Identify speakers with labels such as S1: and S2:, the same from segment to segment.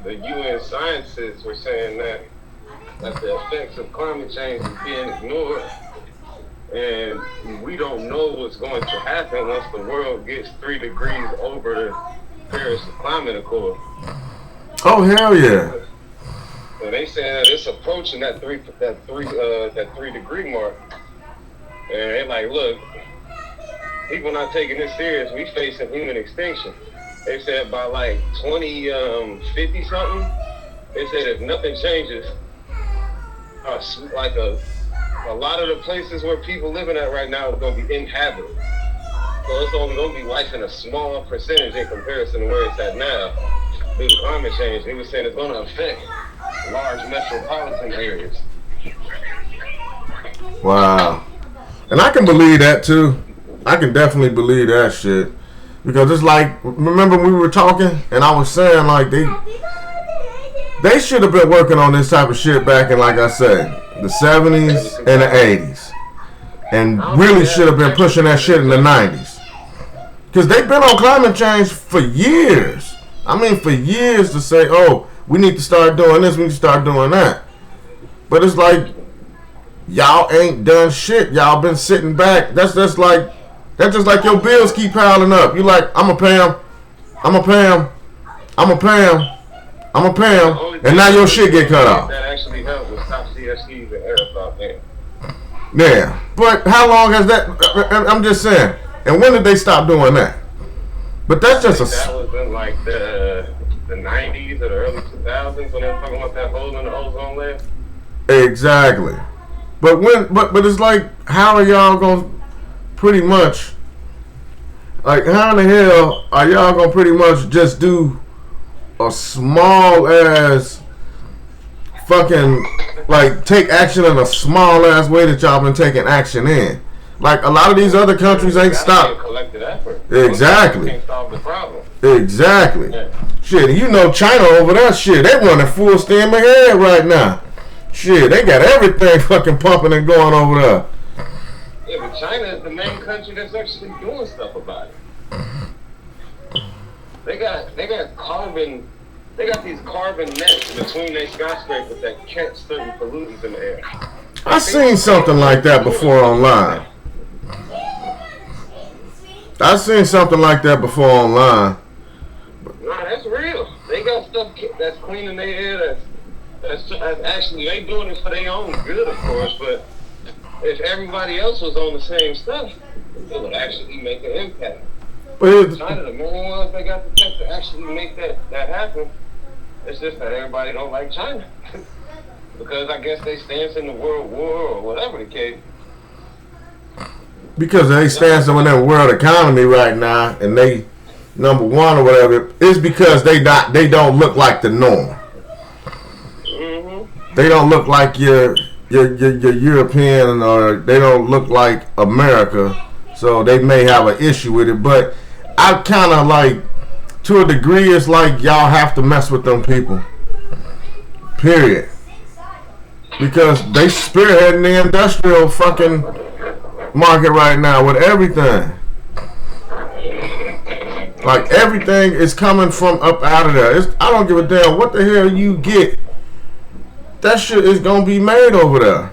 S1: the UN scientists were saying that the effects of climate change is being ignored, and we don't know what's going to happen once the world gets 3 degrees over the Paris Climate Accord.
S2: Oh hell yeah!
S1: So they saying that it's approaching that 3 degree mark, and they're like, look, people not taking this serious. We facing human extinction. They said by like 2050 something. They said if nothing changes, like a lot of the places where people living at right now is gonna be inhabited. So it's only gonna be life in a small percentage in comparison to where it's at now due to climate change. They were saying it's gonna affect large metropolitan areas.
S2: Wow. And I can believe that too. I can definitely believe that shit. Because it's like, remember we were talking and I was saying like they should have been working on this type of shit back in, like I said, the 70s and the 80s. And really should have been pushing that shit in the 90s. Because they've been on climate change for years. I mean for years to say, oh, we need to start doing this, we need to start doing that. But it's like, y'all ain't done shit. Y'all been sitting back. That's just like your bills keep piling up. You like, I'ma pay them, and now your shit get cut off.
S1: That actually helped with stop CFCs and aerosol things.
S2: Yeah, but how long has that? I'm just saying. And when did they stop doing that? But that's just
S1: that was in like the 90s or the early 2000s when they were talking about that hole in the ozone layer.
S2: Exactly. But it's like, how are y'all gonna pretty much, like, how in the hell are y'all gonna pretty much just do a small ass fucking, like, take action in a small ass way that y'all been taking action in? Like, a lot of these other countries ain't stopped.
S1: Collective effort.
S2: Exactly.
S1: Can't solve the problem.
S2: Exactly.
S1: Yeah.
S2: Shit, you know China over there, shit, they running full steam ahead right now. Shit, they got everything fucking pumping and going over there.
S1: Yeah, but China is the main country that's actually doing stuff about it. They got carbon. They got these carbon nets between their skyscrapers that catch certain pollutants in the air.
S2: I seen something like that before online.
S1: Nah, that's real. They got stuff that's cleaning their air. That's actually, they doing it for their own good, of course. But if everybody else was on the same stuff, it would actually make an impact.
S2: But
S1: China, the main ones that got the tech to actually make that happen. It's just that everybody don't like China. Because I guess they stance in the world war or whatever the case.
S2: Because they stance in that world economy right now, and they number one or whatever, it's because they don't look like the norm. Mm-hmm. They don't look like your European, or they don't look like America, so they may have an issue with it. But I kind of like, to a degree, it's like y'all have to mess with them people. Period. Because they spearheading the industrial fucking market right now with everything. Like, everything is coming from up out of there. I don't give a damn what the hell you get. That shit is gonna be made over there.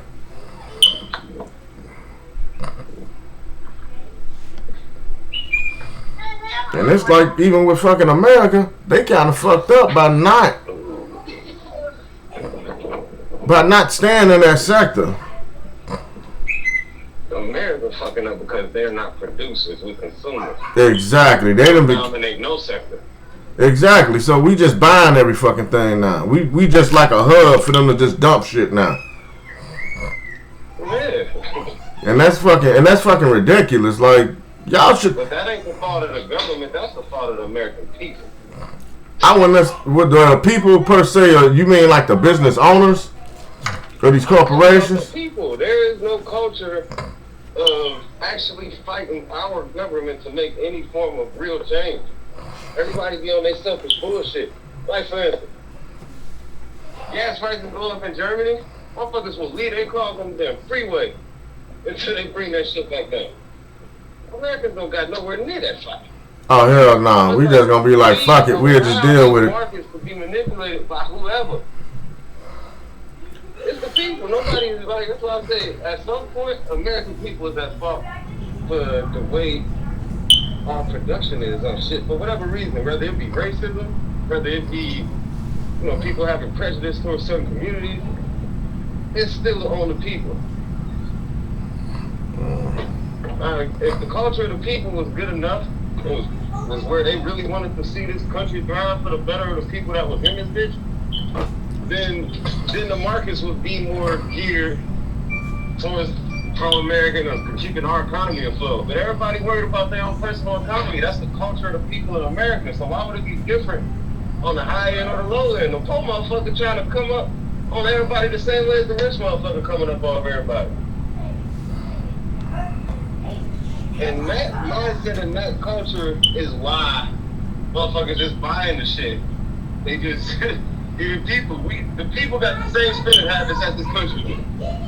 S2: And it's like, even with fucking America, they kind of fucked up by not staying in that sector.
S1: America fucking up because they're not producers, we consumers.
S2: Exactly. They don't
S1: dominate no sector.
S2: Exactly. So we just buying every fucking thing now. We just like a hub for them to just dump shit now.
S1: Yeah.
S2: And that's fucking ridiculous. Like, y'all should.
S1: But that ain't the fault of the government. That's the fault of the American people.
S2: I wouldn't. With the people per se, or you mean like the business owners or these corporations?
S1: The people. There is no culture of actually fighting our government to make any form of real change. Everybody be on their selfish bullshit. Like, for instance, gas prices go up in Germany. Motherfuckers will leave their cars on the damn freeway until they bring that shit back down. Americans don't got nowhere near that fight.
S2: Oh hell no, we just gonna be like fuck it, we'll just deal with it.
S1: Markets to be manipulated by whoever. It's the people. Nobody is like. That's what I say. At some point, American people is at fault for the way our production is on shit for whatever reason. Whether it be racism, whether it be people having prejudice towards certain communities, it's still on the people. If the culture of the people was good enough, it was where they really wanted to see this country thrive for the better of the people that was in this bitch, then the markets would be more geared towards pro-American or keeping our economy afloat. But everybody worried about their own personal economy. That's the culture of the people in America. So why would it be different on the high end or the low end? The poor motherfucker trying to come up on everybody the same way as the rich motherfucker coming up on everybody. And that mindset and that culture is why motherfuckers just buying the shit. They just even the people got the same spending habits as this country.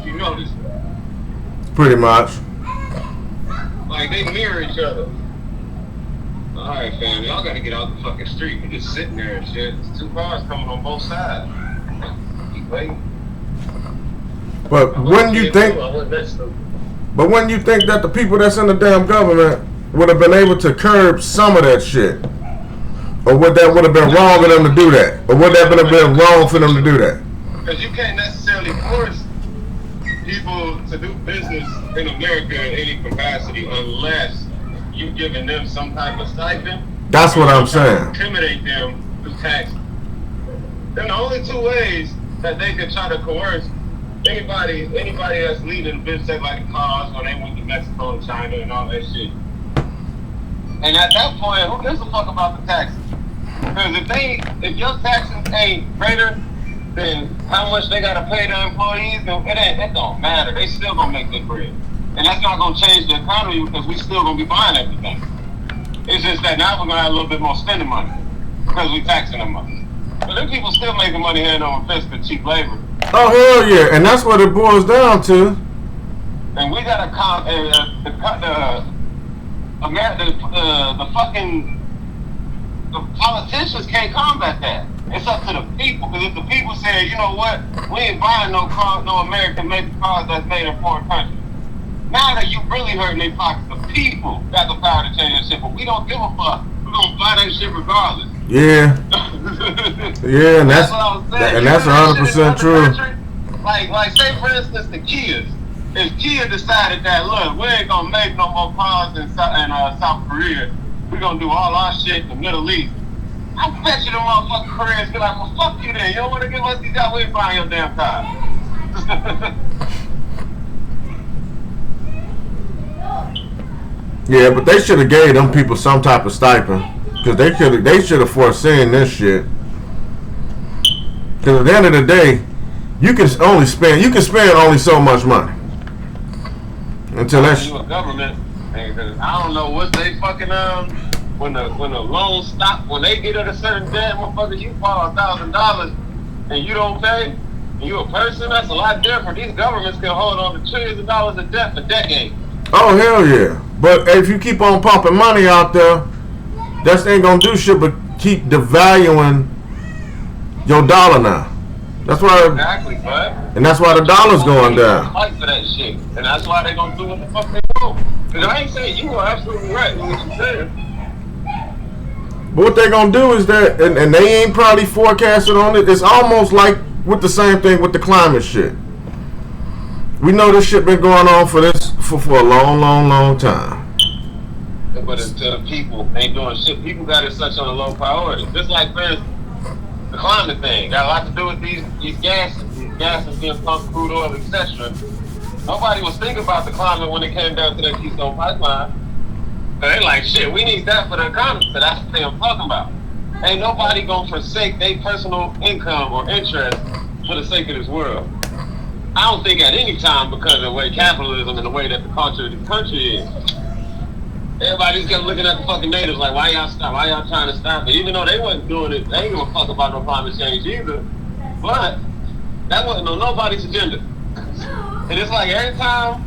S1: You notice?
S2: Pretty much.
S1: Like they mirror each other. Alright fam, y'all gotta get out the fucking street. We just sitting there and shit. There's 2 cars coming on both sides. Keep waiting.
S2: But when you think that the people that's in the damn government would have been able to curb some of that shit, or would that would have been wrong for them to do that, or would that have been wrong for them to do that?
S1: Because you can't necessarily force people to do business in America in any capacity unless you're giving them some type of stipend.
S2: That's what I'm saying.
S1: Intimidate them through taxes. Then the only 2 ways that they can try to coerce anybody that's leading business like cars when they went to Mexico and China and all that shit. And at that point, who gives a fuck about the taxes? Because if your taxes ain't greater than how much they gotta pay their employees, it don't matter. They still gonna make good bread. And that's not gonna change the economy because we still gonna be buying everything. It's just that now we're gonna have a little bit more spending money because we taxing them money. But them people still making money hand over fist for cheap labor.
S2: Oh hell yeah, and that's what it boils down to.
S1: And we gotta the politicians can't combat that. It's up to the people. Because if the people say, you know what, we ain't buying no American made cars that's made in foreign countries. Now that you really hurting their pockets, the people got the power to change that shit. But we don't give a fuck. We're gonna buy that shit regardless.
S2: Yeah. Yeah, and that's 100% true.
S1: Like say for instance the Kias. If Kia decided that look, we ain't gonna make no more cars in South Korea, we're gonna do all our shit in the Middle East. I bet you the motherfucking Koreans be like, well fuck you then. You don't wanna give us these guys, we ain't buying your damn car.
S2: Yeah, but they should have gave them people some type of stipend. Because they should have foreseen this shit. Because at the end of the day, you can spend only so much money. Until that's
S1: you a government, I don't know what they fucking when the loans stop, when they get at a certain debt, motherfucker, you borrow $1,000 and you don't pay, and you a person, that's a lot different. These governments can hold on to trillions of dollars of debt for decades.
S2: Oh hell yeah! But if you keep on pumping money out there, that ain't gonna do shit but keep devaluing your dollar now. That's why. Exactly, bud. And that's why the dollar's going down.
S1: Fight for that shit, and that's why they gonna do what the fuck they want. Cause I ain't saying you are absolutely right in what you said.
S2: But what they gonna do is that, and they ain't probably forecasted on it. It's almost like with the same thing with the climate shit. We know this shit been going on for a long time.
S1: But until the people ain't doing shit, people got it such on a low priority. Just like for instance, the climate thing got a lot to do with these gases being pumped, crude oil, etc. Nobody was thinking about the climate when it came down to that Keystone Pipeline. So they like, shit, we need that for the economy. So that's what they're talking about. Ain't nobody gonna forsake their personal income or interest for the sake of this world. I don't think at any time because of the way capitalism and the way that the culture of the country is. Everybody's kept looking at the fucking natives like, why y'all stop? Why y'all trying to stop it? Even though they wasn't doing it, they ain't give a fuck about no climate change either. But that wasn't on nobody's agenda. And it's like every time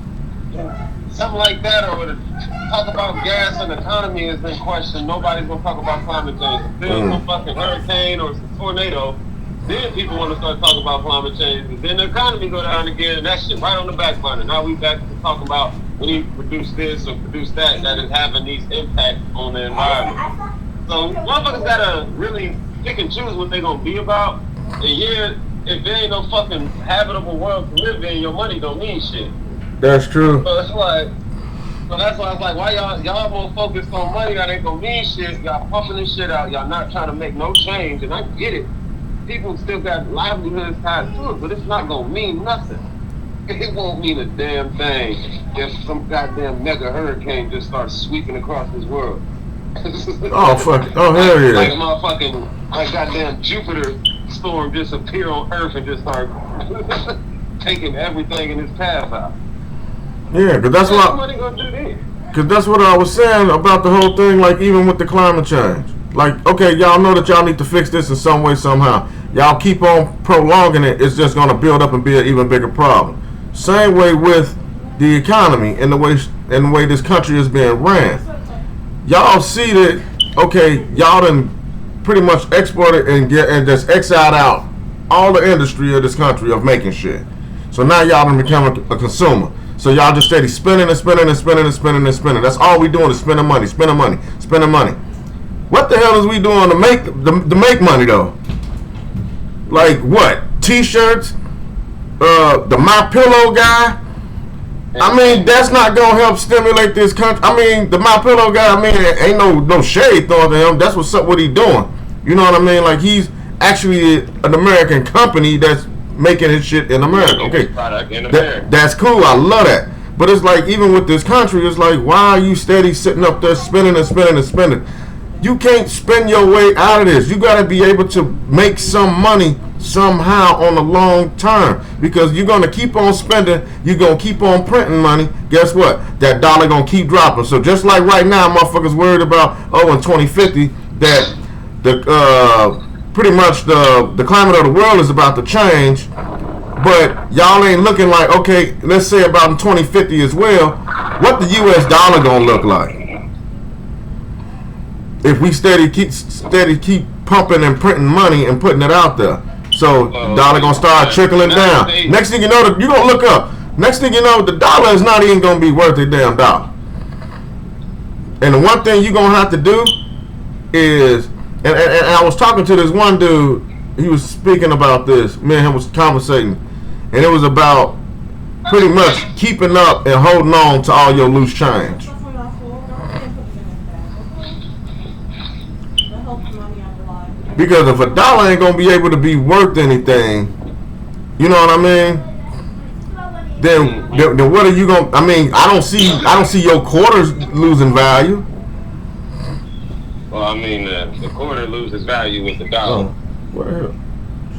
S1: something like that, or to talk about gas and economy is in question, nobody's gonna talk about climate change. If there's some fucking hurricane or some tornado, then people want to start talking about climate change. And then the economy go down again, and that shit right on the back burner. Now we back to talking about we need to produce this or produce that is having these impacts on the environment. So motherfuckers gotta really pick and choose what they gonna be about. And yeah, if there ain't no fucking habitable world to live in, your money don't mean shit.
S2: That's true.
S1: So it's like, so that's why it's like, why y'all more focused on money that ain't gonna mean shit? Y'all pumping this shit out. Y'all not trying to make no change, and I get it. People still got livelihoods tied to it, but it's not gonna mean nothing. It won't mean a damn thing if some goddamn mega hurricane just starts sweeping across this world.
S2: Oh fuck! Oh hell yeah!
S1: Like a motherfucking, like goddamn Jupiter storm just appear on Earth and just start taking everything in its path out.
S2: Yeah, cause that's what.
S1: What gonna do then?
S2: Cause that's what I was saying about the whole thing. Like even with the climate change, like okay, y'all know that y'all need to fix this in some way somehow. Y'all keep on prolonging it. It's just gonna build up and be an even bigger problem. Same way with the economy and the way this country is being ran. Y'all see that okay, y'all done pretty much exported and just exiled out all the industry of this country of making shit. So now y'all done become a consumer. So y'all just steady spending and spending and spending and spending and spending. That's all we doing is spending money, spending money, spending money. What the hell is we doing to make money though? Like what? T-shirts? The My Pillow guy? I mean, that's not gonna help stimulate this country. I mean, the My Pillow guy. I mean, ain't no shade thrown to him. That's what he doing. You know what I mean? Like he's actually an American company that's making his shit in America. Okay, that's cool. I love that. But it's like even with this country, it's like why are you steady sitting up there spending and spending and spending? You can't spend your way out of this. You got to be able to make some money somehow on the long term because you're going to keep on spending. You're going to keep on printing money. Guess what? That dollar going to keep dropping. So just like right now, motherfuckers worried about in 2050 that pretty much the climate of the world is about to change. But y'all ain't looking like, okay, let's say about in 2050 as well, what the US dollar going to look like? If we steady keep pumping and printing money and putting it out there, so the dollar gonna start trickling down. Next thing you know, you gonna look up. Next thing you know, the dollar is not even gonna be worth a damn dollar. And the one thing you gonna have to do is, and I was talking to this one dude. He was speaking about this. Me and him was conversating, and it was about pretty much keeping up and holding on to all your loose change. Because if a dollar ain't gonna be able to be worth anything, you know what I mean? Then what are you gonna? I mean, I don't see your quarters losing value.
S1: Well, I mean, the quarter loses value with the dollar.
S2: Oh, where the hell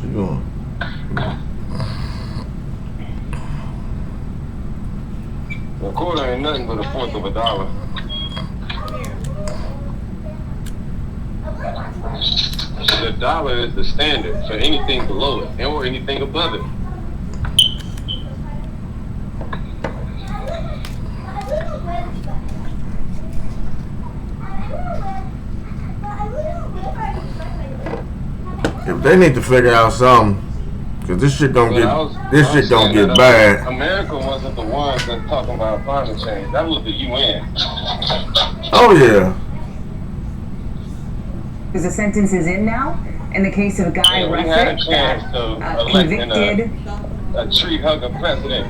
S2: she going?
S1: The quarter ain't nothing but a fourth of a dollar. The dollar is the standard for anything below it or anything above it.
S2: If they need to figure out something, cause this shit gonna get bad.
S1: America wasn't the ones that's talking about climate change. That was the UN.
S2: Oh yeah.
S3: Because the sentence is in now. In the case of Guy Ruffett, convicted.
S1: A tree hugger president.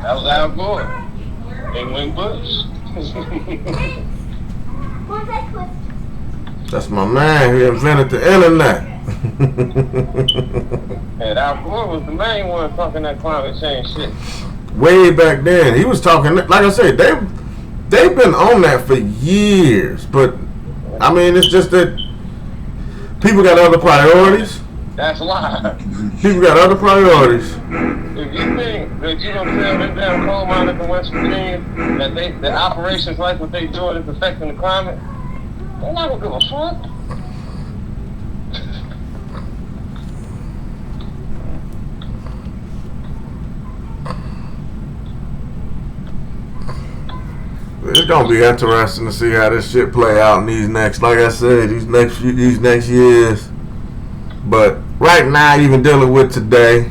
S1: That was Al Gore. England Bush.
S2: That's my man. He invented the internet.
S1: And Al Gore was the main one talking that climate change shit.
S2: Way back then, he was talking. Like I said, they've been on that for years. But I mean, it's just that. People got other priorities.
S1: That's why.
S2: People got other priorities.
S1: If you think that you don't tell them damn coal miners in West Virginia that the operations like what they doing is affecting the climate, they're not gonna give a fuck.
S2: gonna be interesting to see how this shit play out in these next, like I said, these next years. But right now, even dealing with today,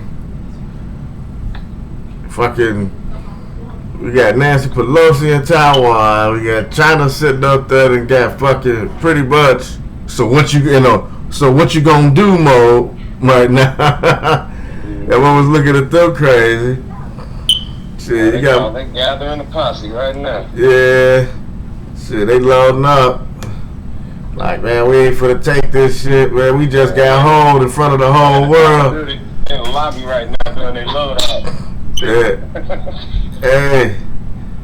S2: fucking, we got Nancy Pelosi in Taiwan. We got China sitting up there and got fucking pretty much. So what you gonna do mode right now? Everyone was looking at them crazy. Shit,
S1: you got. They gathering the posse right now.
S2: Yeah. Shit, they loading up. Like, man, we ain't finna take this shit, man. We just got hold in front of the whole world.
S1: They're in the lobby right now doing their load out.
S2: Yeah. Hey,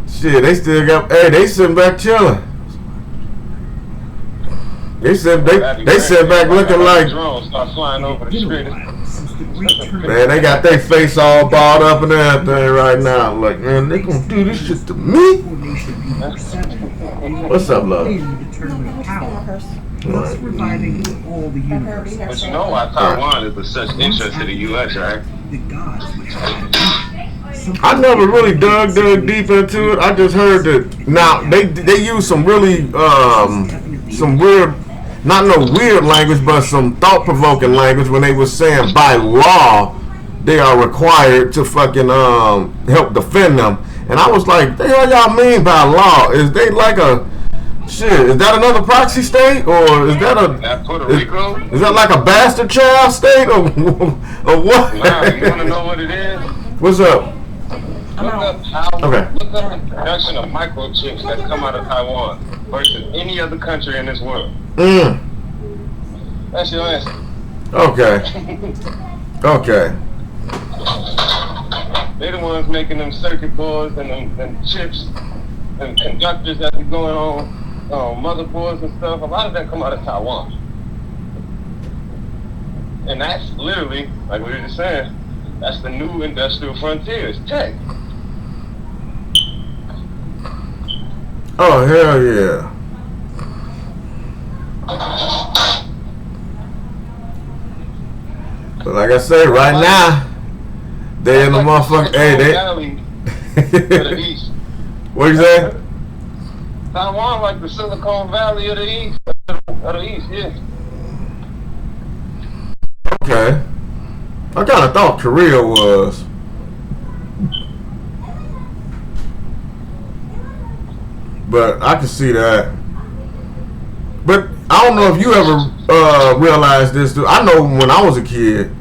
S2: shit, they still got. Hey, they sitting back chilling. They sit back looking like.
S1: Drones start flying over the street.
S2: Man, they got their face all balled up and everything right now. Like, man, they gonna do this shit to me? What's up, love?
S3: But
S1: you know why Taiwan is of such interest to the U.S., right?
S2: I never really dug deep into it. I just heard that now they use some really some weird, not no weird language, but some thought-provoking language when they was saying by law they are required to fucking help defend them. And I was like, the hell y'all mean by law? Is they like a shit? Is that another proxy state, or is that
S1: Puerto Rico?
S2: Is that like a bastard child state, or what?
S1: Nah, you wanna know what it is?
S2: What's up?
S1: Look up the production of microchips that come out of Taiwan versus any other country in this world. That's your answer.
S2: Okay. Okay.
S1: They're the ones making them circuit boards and them chips and conductors that be going on motherboards and stuff. A lot of that come out of Taiwan. And that's literally, like we were just saying, that's the new industrial frontier. It's tech.
S2: Oh, hell yeah. But like I say, right now, they in the motherfucker. Hey, they. What you say?
S1: Taiwan, like the Silicon Valley of the East. Yeah.
S2: Okay. I kind of thought Korea was. But I can see that. But I don't know if you ever realized this, dude. I know when I was a kid,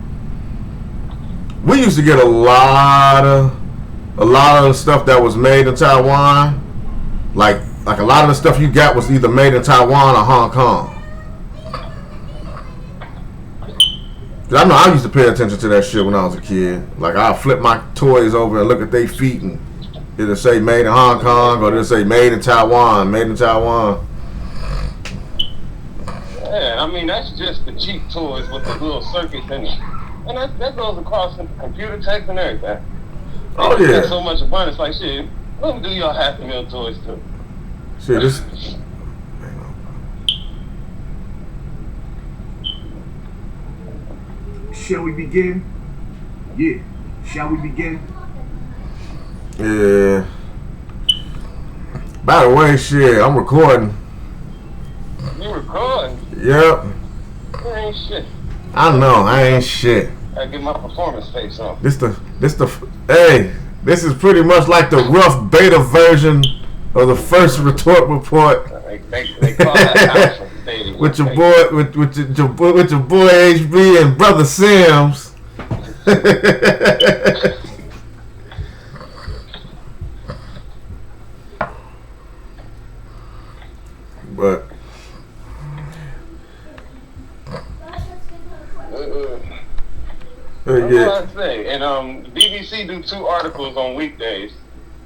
S2: we used to get a lot of stuff that was made in Taiwan. Like a lot of the stuff you got was either made in Taiwan or Hong Kong. Cause I know I used to pay attention to that shit when I was a kid. Like I'd flip my toys over and look at their feet and it'll say made in Hong Kong or it'll say made in Taiwan, made in Taiwan.
S1: Yeah, I mean that's just the cheap toys with the little circuits in it. And that goes across the computer tech and everything.
S2: Oh yeah.
S1: There's so much fun. It's like shit. Let me do your Happy Meal toys too.
S2: Shit, this.
S4: Shall we begin? Yeah. Shall we begin?
S2: Yeah. By the way, shit, I'm recording.
S1: You recording?
S2: Yep.
S1: You ain't shit.
S2: I know, I ain't shit.
S1: I get my performance face on.
S2: Hey, this is pretty much like the rough beta version of the first retort report.
S1: They call that alpha beta.
S2: with your boy, with your boy HB and brother Sims. But yeah.
S1: What I say? And BBC do 2 articles on weekdays,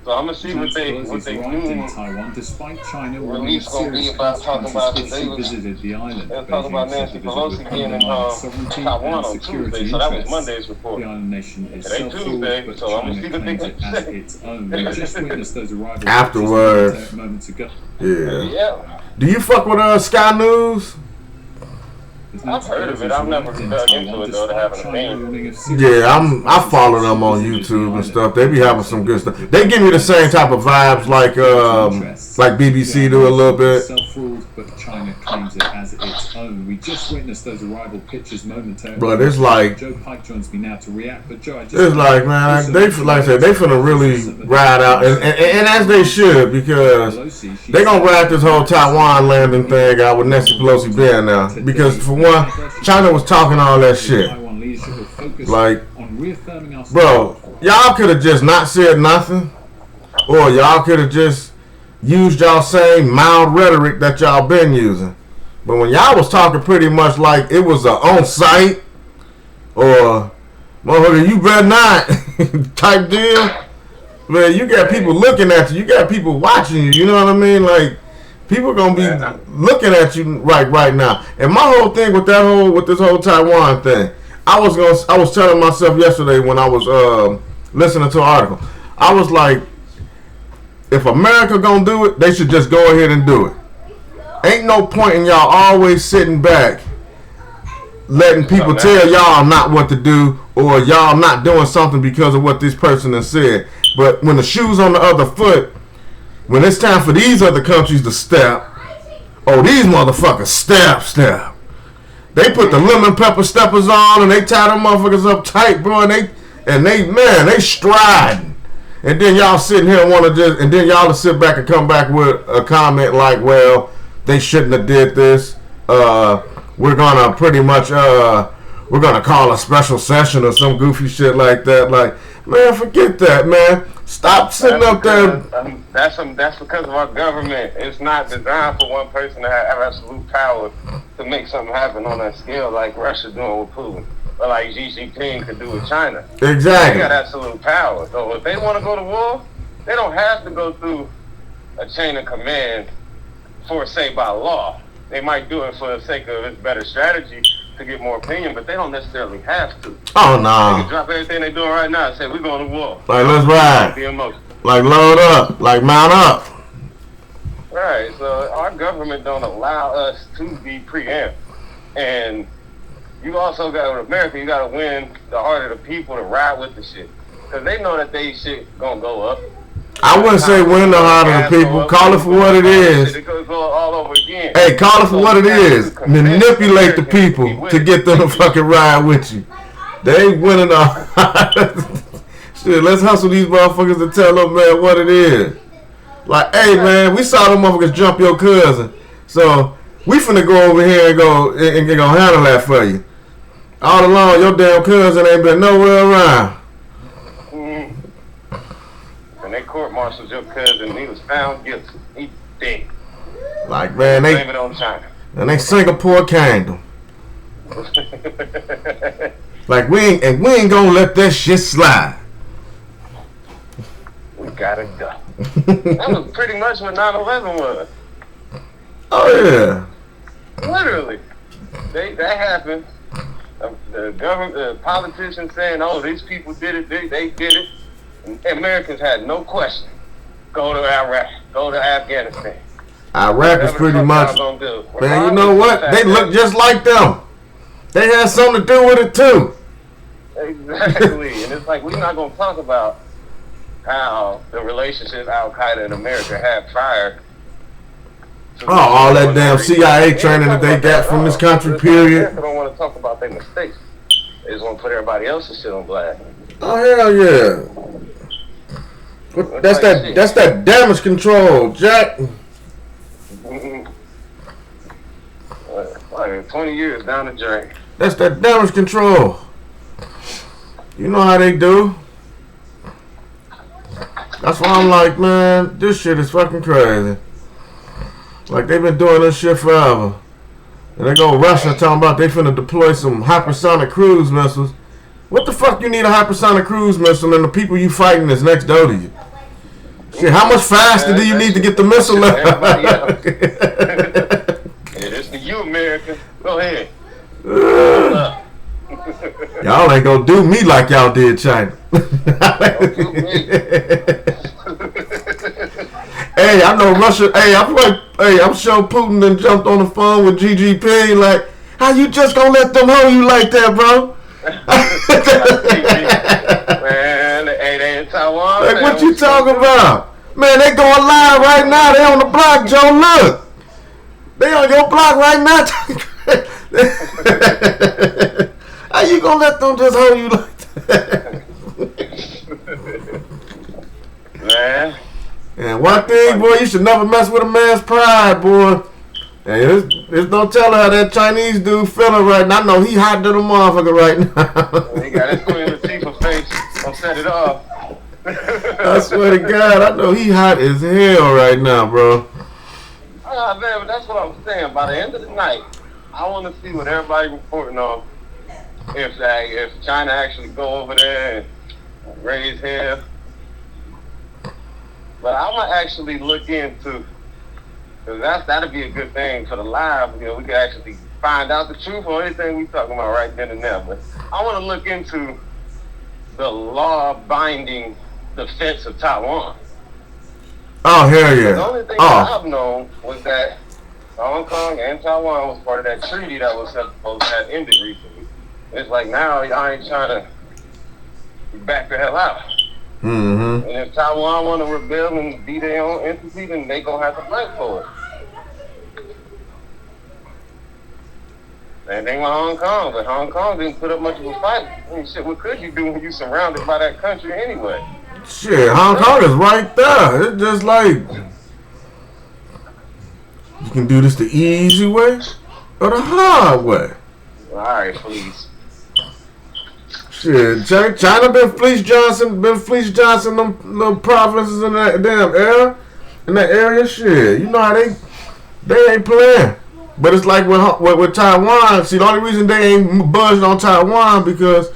S1: so I'm gonna see what they new
S5: Taiwan, despite China
S1: release gonna be about. Talking about today
S5: visited the island.
S1: They're talking about Nancy Pelosi being in Taiwan on Tuesday, so that was Monday's report.
S5: The island nation is
S1: today Tuesday, so I'm gonna see what they can say.
S5: Its own. We just witnessed those arrivals
S2: Afterwards.
S5: moments ago.
S2: Yeah. Do you fuck with Sky News?
S1: I've heard of it. I've never dug into it though to have an opinion.
S2: Yeah, I follow them on YouTube and stuff. They be having some good stuff. They give me the same type of vibes like BBC do a little bit.
S5: Self-ruled, but China claims it as its own. We just witnessed those arrival pictures momentarily.
S2: But it's like
S5: Joe Pike joins me now to react. But Joe, I just
S2: it's like, man, they like I said, they finna really ride out, and as they should, because they gonna ride this whole Taiwan landing thing out with Nancy Pelosi being there. Because for one, China was talking all that shit. Like, bro, y'all could have just not said nothing, or y'all could have just used y'all same mild rhetoric that y'all been using. But when y'all was talking pretty much like it was a on-site or motherfucker, you better not type deal, man, you got people looking at you. You got people watching you. You know what I mean? Like, people gonna be looking at you right now. And my whole thing with this whole Taiwan thing, I was telling myself yesterday when I was listening to an article. I was like, if America gonna do it, they should just go ahead and do it. Ain't no point in y'all always sitting back letting people tell y'all not what to do, or y'all not doing something because of what this person has said. But when the shoe's on the other foot, when it's time for these other countries to step, oh, these motherfuckers step. They put the lemon pepper steppers on and they tie them motherfuckers up tight, bro, and they striding. And then y'all sitting here and and then y'all to sit back and come back with a comment like, well, they shouldn't have did this. We're gonna pretty much we're gonna call a special session or some goofy shit like that. Like, man, forget that, man. Stop sitting up there.
S1: That's because of our government. It's not designed for one person to have absolute power to make something happen on that scale like Russia doing with Putin, or like Xi Jinping could do with China.
S2: Exactly.
S1: They got absolute power. So if they want to go to war, they don't have to go through a chain of command for, say, by law. They might do it for the sake of it's better strategy to get more opinion, but they don't necessarily have to.
S2: Oh, no.
S1: They can drop everything they're doing right now and say, we're going to war.
S2: Like, let's ride. Like, load up. Like, mount up.
S1: Right. So our government don't allow us to be preempt. And you also got, with America, you got to win the heart of the people to ride with the shit. Because they know that they shit going to go up.
S2: I wouldn't say win the heart of the people. Call it for what it is.
S1: All over again.
S2: Hey, call it for what it is. Manipulate the people to get them to fucking ride with you. They ain't winning the heart. Shit, let's hustle these motherfuckers to tell them, man, what it is. Like, hey, man, we saw them motherfuckers jump your cousin. So, we finna go over here and go handle that for you. All along, your damn cousin ain't been nowhere around.
S1: And they court-martialed your cousin, and he was found guilty. He dead.
S2: Like, man,
S1: blame it on China.
S2: And they Singapore candle. Like, we ain't gonna let that shit slide.
S1: We gotta go. That was pretty much what 9/11 was.
S2: Oh yeah.
S1: Literally, that happened. The government, the politicians saying, "Oh, these people did it. They did it." And Americans had no question. Go to Iraq. Go to Afghanistan.
S2: Iraq is pretty much. Man, you know what? They look just like them. They had something to do with it too.
S1: Exactly, and it's like we're not gonna talk about how the relationship Al Qaeda and America had prior.
S2: All that damn CIA training that they got from this country, period.
S1: They don't want to talk about their mistakes. They just want to put everybody else's shit on blast.
S2: Oh hell yeah! That's that damage control, Jack.
S1: Like 20 years down the drain.
S2: That's that damage control. You know how they do. That's why I'm like, man, this shit is fucking crazy. Like, they've been doing this shit forever. And they go Russia talking about they finna deploy some hypersonic cruise missiles. What the fuck you need a hypersonic cruise missile and the people you fighting is next door to you? Shit, how much faster do you need to get the missile up?
S1: Yeah, this for you, America. Go ahead.
S2: Y'all ain't gonna do me like y'all did China.
S1: Don't do me.
S2: Hey, I know Russia. Hey, I'm sure Putin done jumped on the phone with GGP. Like, How you just gonna let them hold you like that, bro?
S1: Man, they in Taiwan.
S2: Like, what you talking about? Man, they going live right now. They on the block, Joe. Look. They on your block right now. How you gonna let them just hold you like that?
S1: Man.
S2: And one thing, boy, you should never mess with a man's pride, boy. And it's no telling how that Chinese dude feeling right now. I know he hot to the motherfucker right now.
S1: He got his Queen Latifah face. Don't set it off.
S2: I swear to God, I know he hot as hell right now, bro.
S1: Man, but that's what I'm saying. By the end of the night, I want to see what everybody reporting on. If China actually go over there and raise hell. But I'm gonna actually look into, because that'd be a good thing for the live. You know, we can actually find out the truth on anything we talking about right then and there. But I want to look into the law-binding defense of Taiwan.
S2: Oh, hell yeah.
S1: The only thing that I've known was that Hong Kong and Taiwan was part of that treaty that was supposed to have ended recently. It's like now I ain't trying to back the hell out.
S2: Mm-hmm.
S1: And if Taiwan want to rebel and be their own entity, then they gonna have to fight for it. Same thing with Hong Kong, but Hong Kong didn't put up much of a fight. I mean, shit, what could you do when you surrounded by that country anyway?
S2: Shit, Hong Kong is right there. It's just like, you can do this the easy way or the hard way.
S1: All right, please.
S2: Shit, China been fleece Johnson them little provinces in that damn area. Shit, you know how they ain't playing. But it's like with Taiwan. See, the only reason they ain't buzzed on Taiwan because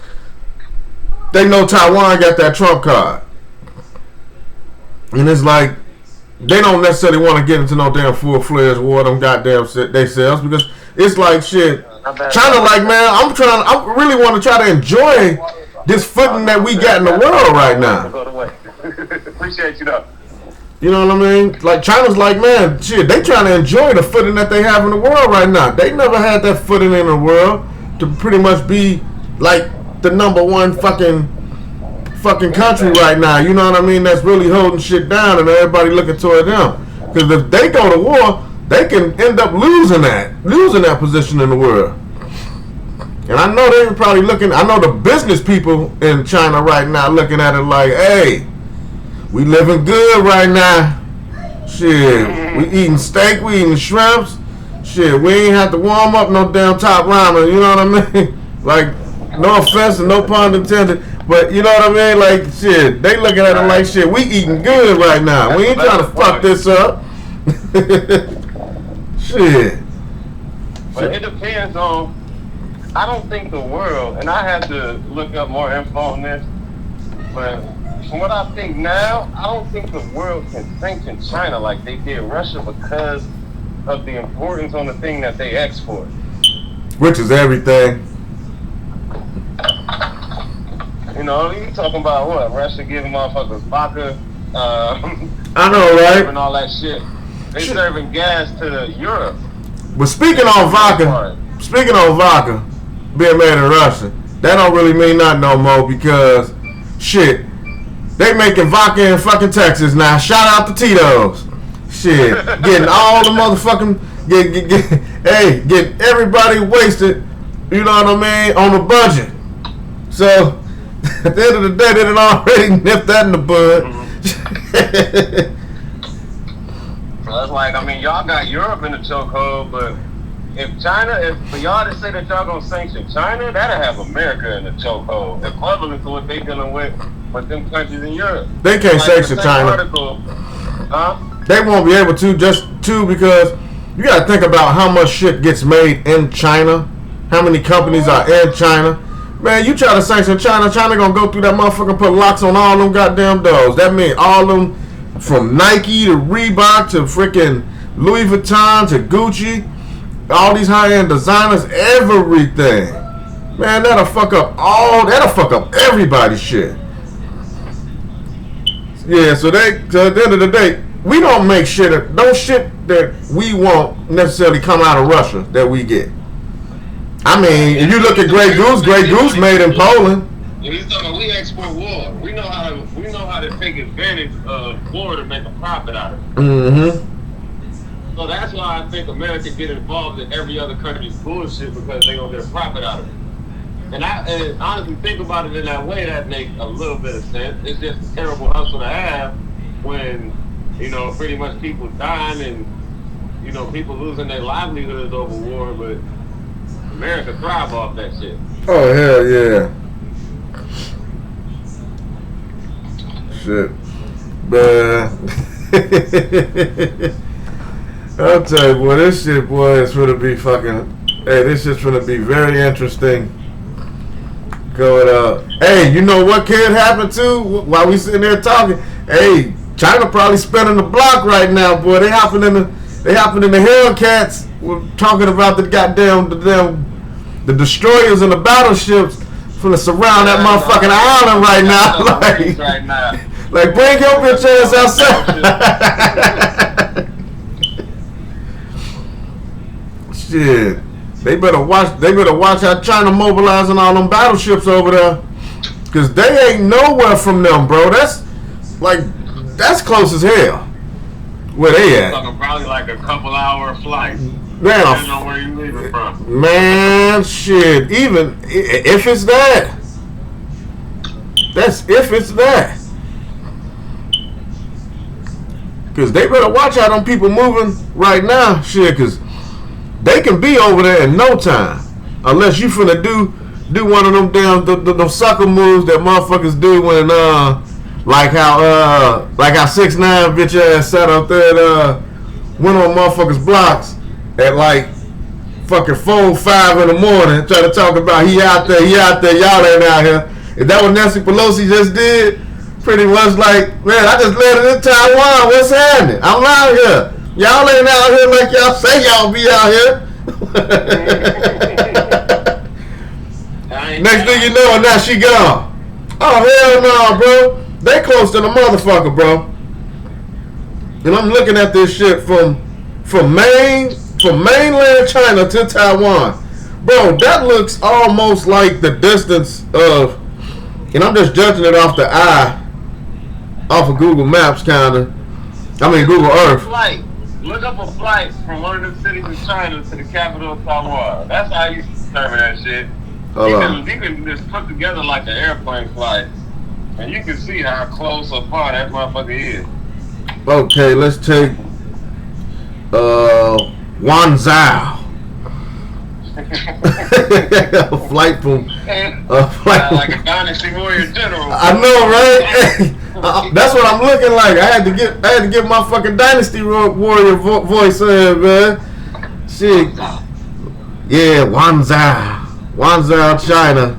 S2: they know Taiwan got that Trump card, and it's like they don't necessarily want to get into no damn full-fledged war them goddamn themselves because it's like shit. China, like, man, I really want to try to enjoy this footing that we got in the world right now.
S1: Appreciate you though.
S2: You know what I mean? Like, China's like, man, shit, they trying to enjoy the footing that they have in the world right now. They never had that footing in the world to pretty much be like the number one fucking country right now. You know what I mean? That's really holding shit down and everybody looking toward them. Because if they go to war, they can end up losing that position in the world. And I know they're probably I know the business people in China right now looking at it like, hey, we living good right now. Shit, we eating steak, we eating shrimps. Shit, we ain't have to warm up no damn top ramen, you know what I mean? Like, no offense and no pun intended, but you know what I mean? Like, shit, they looking at it like, shit, we eating good right now. We ain't trying to fuck this up. Shit.
S1: But it depends on, I don't think the world, and I have to look up more info on this, but from what I think now, I don't think the world can sanction China like they did Russia because of the importance on the thing that they export.
S2: Which is everything.
S1: You know, you talking about what? Russia giving motherfuckers vodka,
S2: I know, right?
S1: And all that shit. They serving gas to Europe.
S2: But speaking on vodka being made in Russia, that don't really mean nothing no more because shit, they making vodka in fucking Texas now. Shout out to Tito's. Shit, getting all the motherfucking getting everybody wasted. You know what I mean, on a budget. So at the end of the day, they done already nipped that in the bud.
S1: So that's like, I mean, y'all got Europe in the chokehold, but if for y'all to say that y'all gonna sanction China, that'll have America in the chokehold, equivalent to what they dealing with them countries in Europe.
S2: They can't sanction China.
S1: Article,
S2: They won't be able to, because you gotta think about how much shit gets made in China, how many companies are in China. Man, you try to sanction China gonna go through that motherfucker, put locks on all them goddamn doors. That means all them, from Nike to Reebok to freaking Louis Vuitton to Gucci, all these high-end designers, everything. Man, that'll fuck up everybody's shit. Yeah, so at the end of the day, we don't make shit that we won't necessarily come out of Russia that we get. I mean, if you look at Grey Goose made in Poland.
S1: He's talking about we export war. We know how to take advantage of war to make a profit out of it.
S2: Mm-hmm.
S1: So that's why I think America get involved in every other country's bullshit because they gonna get a profit out of it. And honestly think about it in that way, that makes a little bit of sense. It's just a terrible hustle to have when, pretty much people dying and, people losing their livelihoods over war, but America thrive off that shit.
S2: Oh, hell yeah. Shit. But I'll tell you, boy, this shit, boy, is gonna be fucking. Hey, this shit's gonna be very interesting. Going up. Hey, you know what can happen too? While we sitting there talking, hey, China probably spinning the block right now, boy. They hopping in the Hellcats. We're talking about the the destroyers and the battleships finna surround that motherfucking island right now. Like bring your bitch ass outside. Shit. They better watch how China mobilizing all them battleships over there. Cause they ain't nowhere from them, bro. That's close as hell. Where they at?
S1: Probably like a couple hour flight.
S2: Man,
S1: depending on where you leaving from.
S2: Man, shit. Even if it's that. That's if it's that. Cause they better watch how them people moving right now, shit, cause they can be over there in no time, unless you finna do one of them damn them sucker moves that motherfuckers do when like how 6ix9ine bitch ass sat up there went on motherfuckers blocks at like fucking 4-5 in the morning trying to talk about he out there, y'all ain't out here. Is that what Nancy Pelosi just did? Pretty much like, man, I just landed in Taiwan. What's happening? I'm out here. Y'all ain't out here like y'all say y'all be out here. Next thing you know, now she gone. Oh, hell no, bro. They close to the motherfucker, bro. And I'm looking at this shit from mainland China to Taiwan. Bro, that looks almost like the distance of, and I'm just judging it off the eye, off of Google Maps, kinda. I mean Google Earth.
S1: Look up a flight from one of the cities in China to the capital of Taiwan. That's how you determine that shit. You can just put together like an airplane flight, and you can see how close or far that motherfucker is.
S2: Okay, let's take Wanzhou. A flight from
S1: like a Dynasty Warrior General.
S2: I know, right? That's what I'm looking like. I had to get my fucking Dynasty Warrior voice in, man. Shit. Yeah, Wanzhou, China.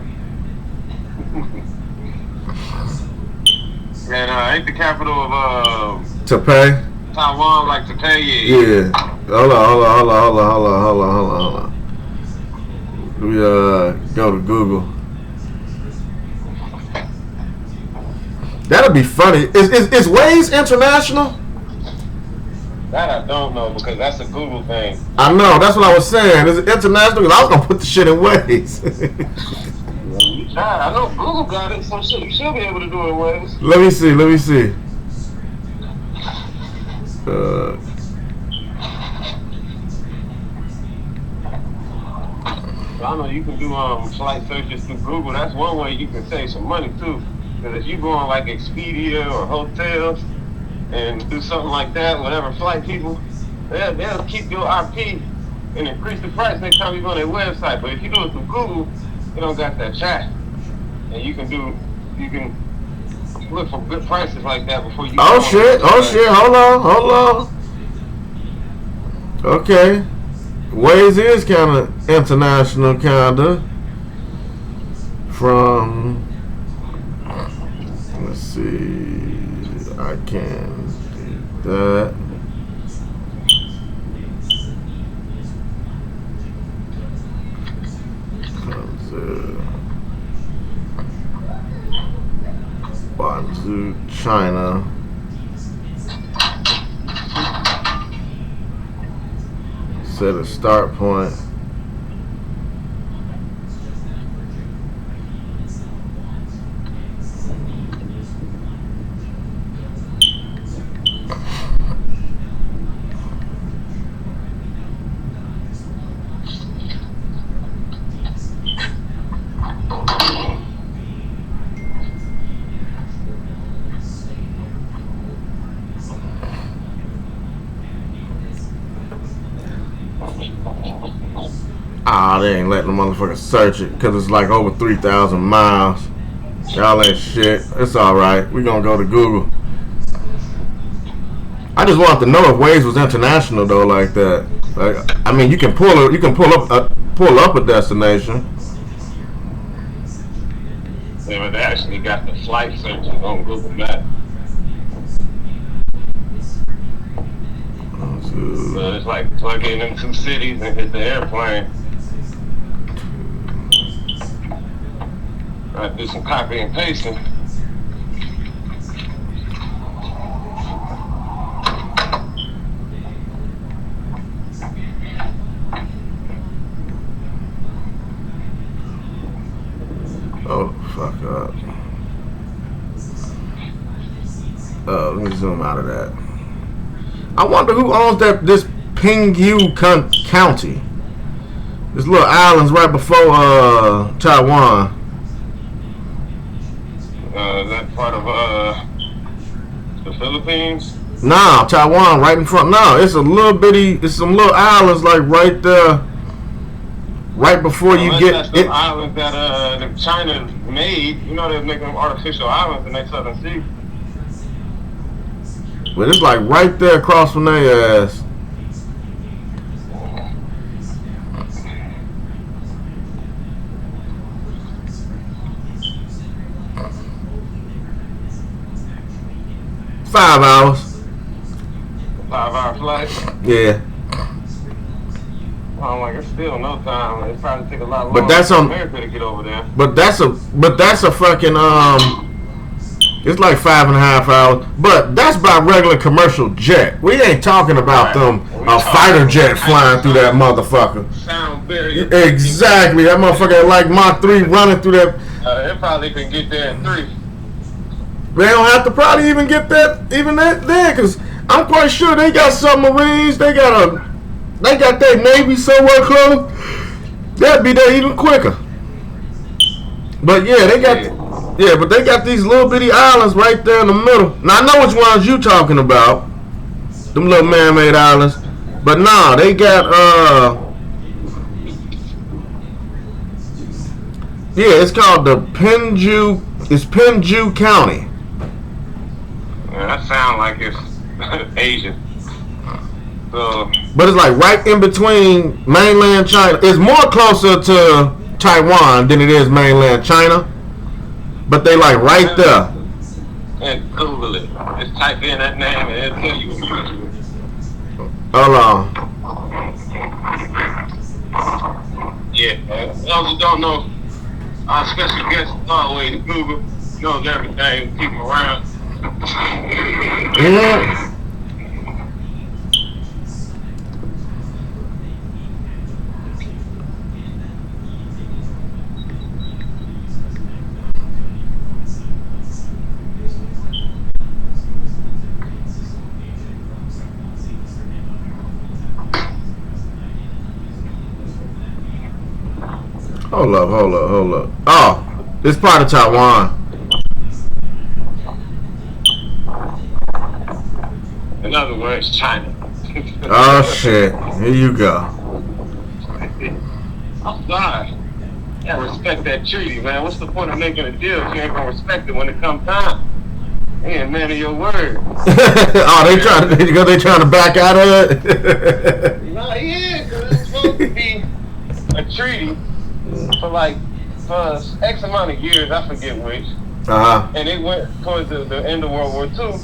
S1: And ain't the capital of
S2: Taipei?
S1: Taiwan like Taipei?
S2: Yeah. Hold on. We go to Google. That'll be funny. Is Waze international?
S1: That I don't know because that's a Google thing.
S2: I know. That's what I was saying. Is it international? Because I was gonna put the shit in Waze.
S1: I know Google got it, so shit, you should be able to do it in Waze.
S2: Let me see.
S1: I know you can do flight searches through Google. That's one way you can save some money too. Because if you go on like Expedia or hotels and do something like that, whatever flight people, they'll keep your RP and increase the price next time you go on their website. But if you do it through Google, you don't got that chat, and you can look for good prices like that before you.
S2: Oh shit! Hold on. Okay. Waze is kind of international, kinda. From, let's see, I can do that. Guangzhou, China. Set a start point. Ah, they ain't letting the motherfucker search it because it's like over 3,000 miles. Y'all ain't shit. It's all right. We gonna go to Google. I just wanted to know if Waze was international though, like that. Like, I mean, you can pull up a destination.
S1: Yeah, but they actually got the flight searches on Google Maps. So it's like plug in them 2 cities and hit the airplane. I do some copy and pasting.
S2: Oh, fuck up. Let me zoom out of that. I wonder who owns this Pingyu County. This little island's right before Taiwan.
S1: That part of the Philippines?
S2: Nah, Taiwan right in front. No, it's a little bitty. It's some little islands like right there, right before you get
S1: that's the islands that China made. You know they're making them artificial islands in their southern sea.
S2: But it's like right there across from their ass. $5 hours.
S1: 5-hour flight.
S2: Yeah.
S1: I'm like, it's still no time. It probably take a lot longer
S2: But that's
S1: for
S2: on
S1: America to get over there.
S2: But that's a fucking it's like 5.5 hours. But that's by regular commercial jet. We ain't talking about them a fighter jet flying through that motherfucker.
S1: Sound very
S2: exactly. That motherfucker like Mach 3 running through that.
S1: It probably can get there in 3.
S2: They don't have to probably even get that there, because I'm quite sure they got submarines. They got their Navy somewhere close. That'd be there even quicker. But yeah, they got these little bitty islands right there in the middle. Now I know which ones you talking about. Them little man-made islands. But nah, they got yeah, it's called the Pingyu. It's Pingyu County.
S1: Yeah, that sound like it's Asian. So,
S2: but it's like right in between mainland China. It's more closer to Taiwan than it is mainland China. But they like right there.
S1: And Google it. Just type in that name and it'll tell you what you're doing.
S2: Hold on.
S1: Yeah, those who don't know, our special guest is always Google. Knows everything. Keep him around.
S2: Yeah. Hold up. Oh, it's part of Taiwan.
S1: In other words, China.
S2: Oh shit! Here you go.
S1: I'm sorry. Yeah, respect that treaty, man. What's the point of making a deal if you ain't gonna respect it when it comes time? You ain't man of your word.
S2: Oh, they trying to back out of it.
S1: No, yeah, because it's supposed to be a treaty for X amount of years. I forget which. And it went towards the end of World War II.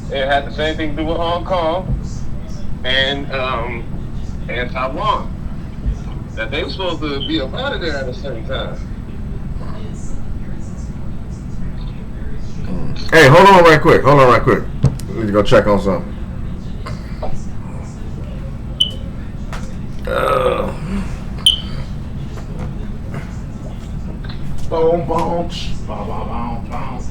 S1: It had the same thing to do with Hong Kong and Taiwan. That they were supposed to be up out of there at a certain time.
S2: Hey, hold on right quick. We need to go check on something. Boom, boom, boom, boom, boom.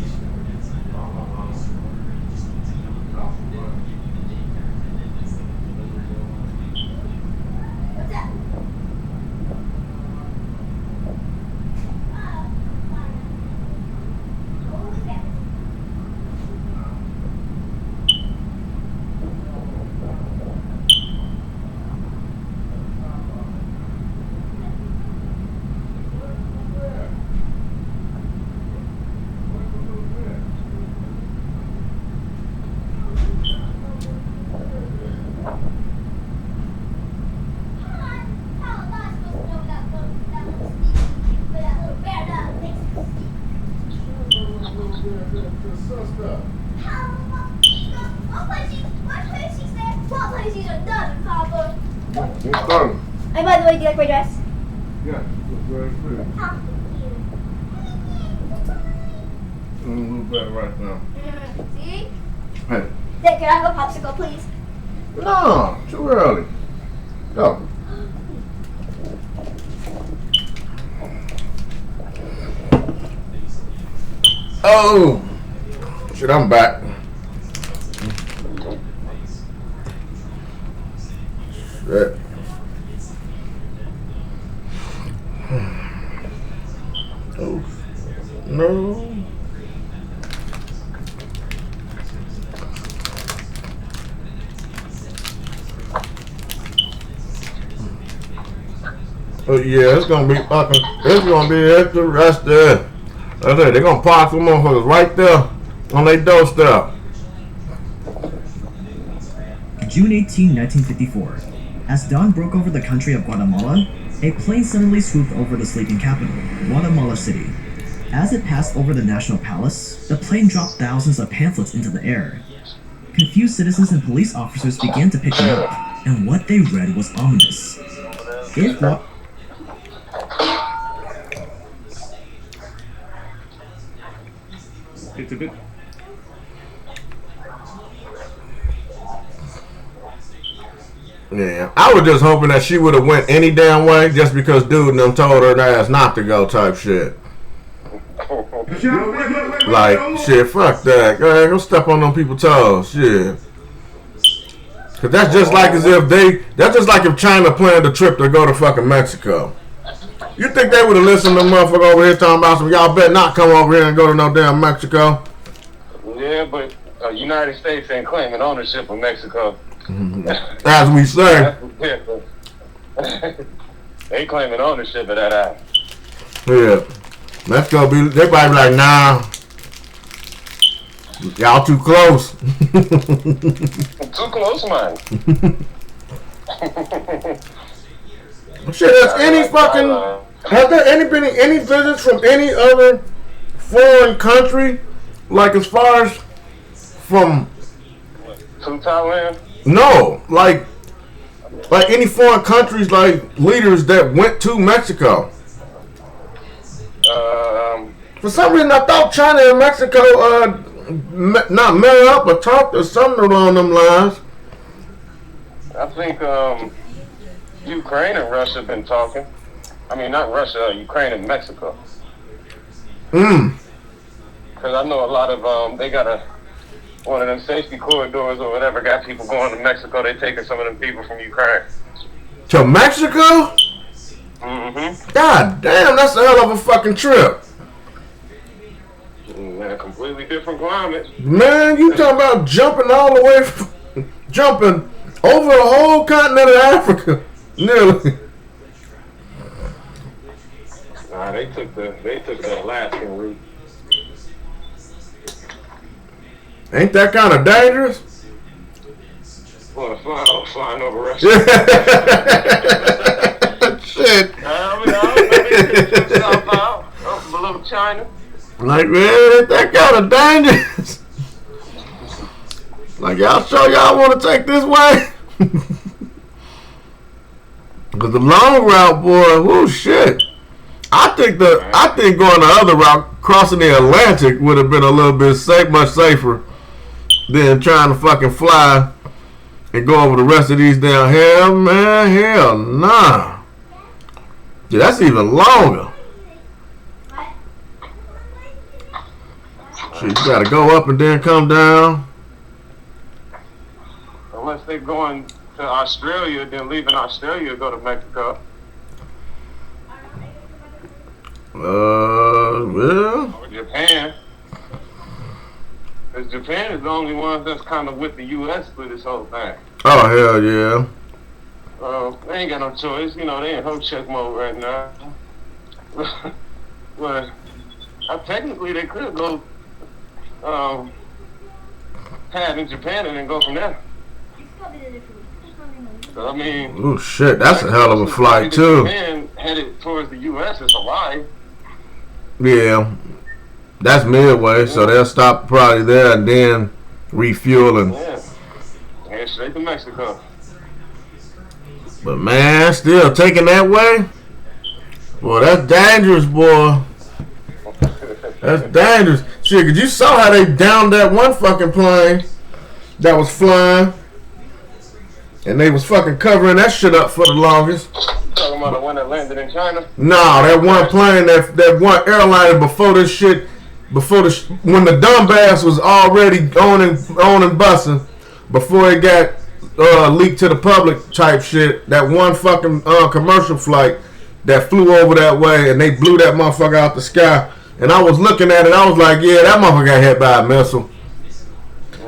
S6: Hey, by the way, do you like my dress?
S2: Yeah, looks very pretty. A little bit right now.
S6: See?
S2: Hey.
S6: Dad, can I have a popsicle, please?
S2: No, too early. Go. Oh, shit, I'm back. Shit. Oh, no. Oh yeah, it's gonna be fucking. It's gonna be interesting. That's it. They're gonna park some motherfuckers right there on their doorstep.
S7: June 18, 1954. As dawn broke over the country of Guatemala, a plane suddenly swooped over the sleeping capital, Guatemala City. As it passed over the National Palace, the plane dropped thousands of pamphlets into the air. Confused citizens and police officers began to pick them up, and what they read was ominous. If what
S5: It's a bit.
S2: Yeah, I was just hoping that she would have went any damn way just because dude and them told her ass not to go type shit. Like, shit, fuck that. Go ahead, go step on them people's toes. Shit. Cause that's just like as if that's just like if China planned a trip to go to fucking Mexico. You think they would have listened to the motherfucker over here talking about some, y'all better not come over here and go to no damn Mexico?
S1: Yeah, but United States ain't claiming ownership of Mexico.
S2: As we say.
S1: They claiming ownership of that app.
S2: Yeah. Mexico they probably be like, nah. Y'all too close.
S1: Too close, man.
S2: Shit, has there been any visits from any other foreign country? Like as far as from
S1: To Thailand?
S2: No, like any foreign countries, like leaders that went to Mexico. For some reason, I thought China and Mexico not met up or talked or something along them lines.
S1: I think Ukraine and Russia been talking. I mean, not Russia, Ukraine and Mexico. Because I know a lot of they got one of them safety corridors or whatever got people going to Mexico. They taking some of them people from Ukraine
S2: to Mexico. God damn, that's a hell of a fucking trip.
S1: Man, a completely different climate.
S2: Man, you talking about jumping all the way, jumping over the whole continent of Africa, nearly.
S1: Nah, they took the Alaskan route.
S2: Ain't that kind of dangerous?
S1: Well, flying over Russia.
S2: Shit.
S1: South out, below China.
S2: Like, man, ain't that kind of dangerous? Like, y'all sure y'all want to take this way? Because the long route, boy, whoo, shit. I think going the other route, crossing the Atlantic, would have been a little bit much safer than trying to fucking fly and go over the rest of these down. Hell nah. Dude, that's even longer. Shit, you gotta go up and then come down.
S1: Unless they're going to Australia, then leaving Australia, go to Mexico.
S2: Well.
S1: Or Japan. Because Japan is the only one that's kind of with the U.S. for this whole thing.
S2: Oh, hell yeah.
S1: They ain't got no choice. You know, they in home check mode right now. But technically, they could go pad in Japan and then go from there. So, I mean...
S2: Oh, shit. That's a hell of a flight, too.
S1: Japan headed towards the U.S. is a lie.
S2: Yeah. That's midway, so they'll stop probably there and then refuel and.
S1: Yeah. Head straight to Mexico.
S2: But man, still taking that way. Boy, that's dangerous, boy. That's dangerous. Shit, cause you saw how they downed that one fucking plane that was flying, and they was fucking covering that shit up for the longest.
S1: Talking about the one that landed in China?
S2: No, that one plane, that one airliner before this shit, when the dumbass was already on and busting, before it got leaked to the public type shit. That one fucking commercial flight that flew over that way, and they blew that motherfucker out the sky. And I was looking at it, I was like, yeah, that motherfucker got hit by a missile.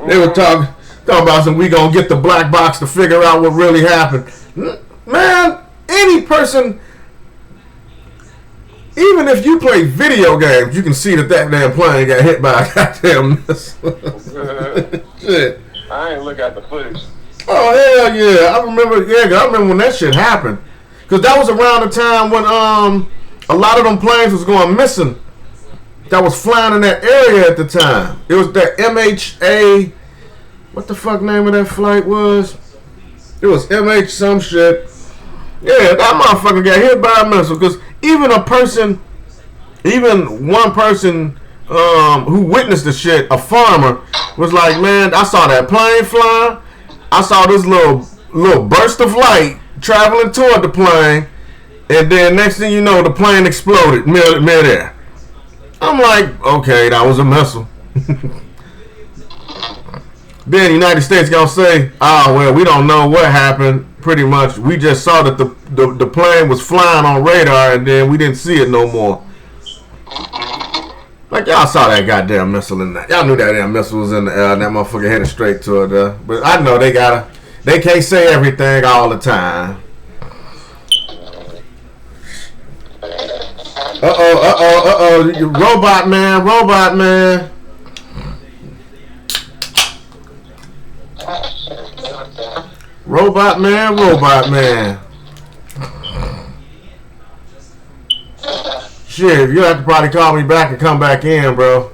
S2: They were talking about some, we gonna get the black box to figure out what really happened. Man, any person, even if you play video games, you can see that damn plane got hit by a goddamn missile. Shit.
S1: I ain't look at the footage.
S2: Oh hell yeah! I remember when that shit happened, cause that was around the time when a lot of them planes was going missing. That was flying in that area at the time. It was that MHA. What the fuck name of that flight was? It was MH some shit. Yeah, that motherfucker got hit by a missile. Cause even one person who witnessed the shit, a farmer, was like, man, I saw that plane flying. I saw this little burst of light traveling toward the plane, and then next thing you know, the plane exploded midair. I'm like, okay, that was a missile. Then the United States gonna say, oh, well, we don't know what happened. Pretty much, we just saw that the plane was flying on radar, and then we didn't see it no more. Like, y'all saw that goddamn missile in that. Y'all knew that damn missile was in the air, and that motherfucker headed straight toward there. But I know they can't say everything all the time. Uh-oh. Robot man. Robot man. Shit, you have to probably call me back and come back in, bro.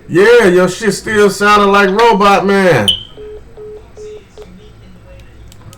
S2: Yeah, your shit still sounding like Robot Man.